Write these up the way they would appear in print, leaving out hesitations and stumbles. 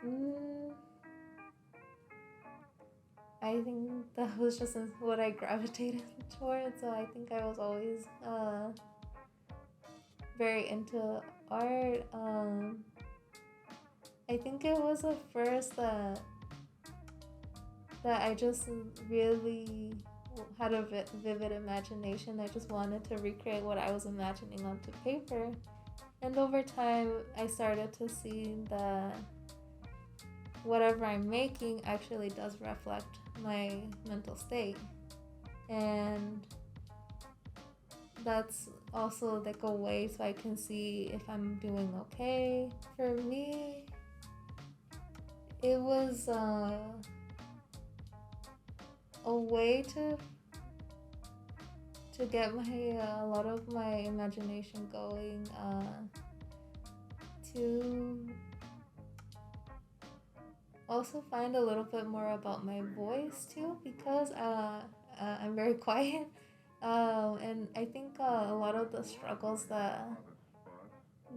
Mm, I think that was just what I gravitated towards. So I think I was always very into art. I think it was at first that I just really had a vivid imagination. I just wanted to recreate what I was imagining onto paper. And over time, I started to see that whatever I'm making actually does reflect my mental state. And that's also like a way so I can see if I'm doing okay. For me, it was a way to get my a lot of my imagination going, to also find a little bit more about my voice too, because I'm very quiet, and I think a lot of the struggles that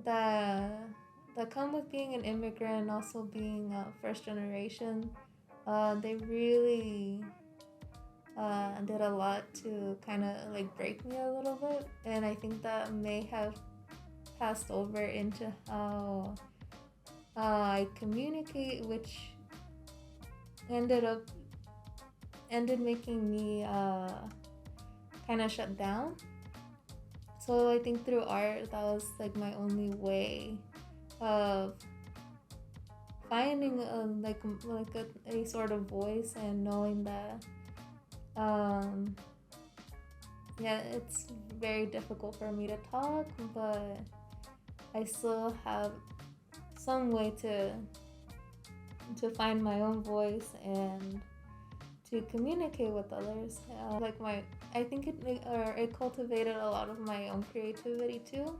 that come with being an immigrant and also being first generation, they really did a lot to kind of like break me a little bit, and I think that may have passed over into how I communicate, which ended up ended making me kind of shut down. So I think through art, that was like my only way of finding a sort of voice and knowing that um, yeah, it's very difficult for me to talk, but I still have some way to find my own voice and to communicate with others. I think it cultivated a lot of my own creativity too,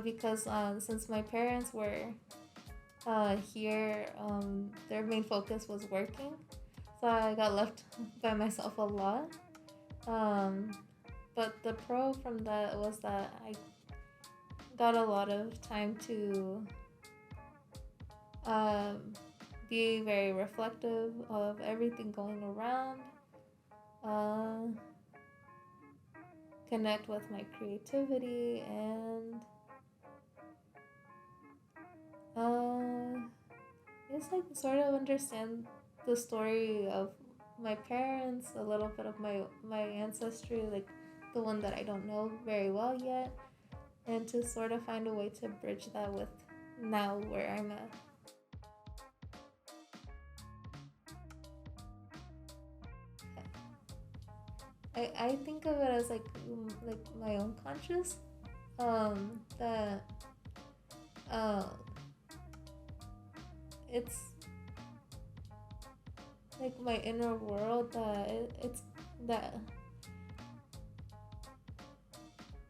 because since my parents were here, their main focus was working, so I got left by myself a lot. Um, but the pro from that was that I got a lot of time to um, be very reflective of everything going around, uh, connect with my creativity, and uh, just like sort of understand the story of my parents, a little bit of my ancestry, like the one that I don't know very well yet, and to sort of find a way to bridge that with now where I'm at. I think of it as like my own conscious, that uh it's like my inner world that it's that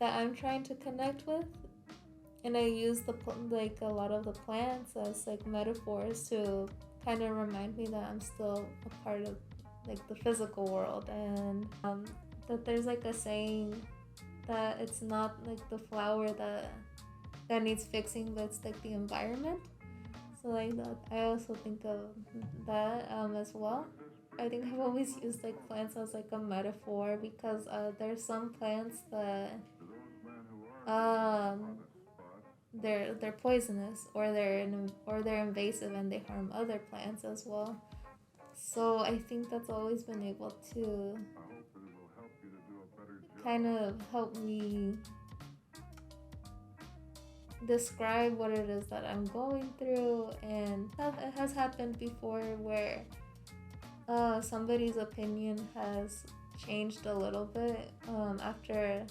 that I'm trying to connect with, and I use like a lot of the plants as like metaphors to kind of remind me that I'm still a part of like the physical world, and that there's like a saying that it's not like the flower that needs fixing, but it's like the environment. So like that, I also think of that as well. I think I've always used like plants as like a metaphor because there's some plants that um they're poisonous, or they're invasive and they harm other plants as well. So I think that's always been able to kind of help me describe what it is that I'm going through, and it has happened before where somebody's opinion has changed a little bit after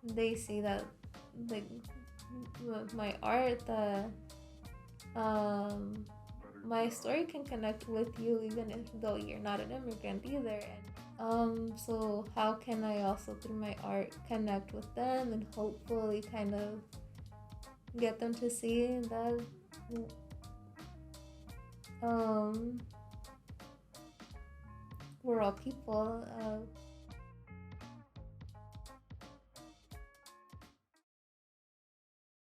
they see that like my art, that um, my story can connect with you even if though you're not an immigrant either. And so how can I also through my art connect with them and hopefully kind of get them to see that um we're all people,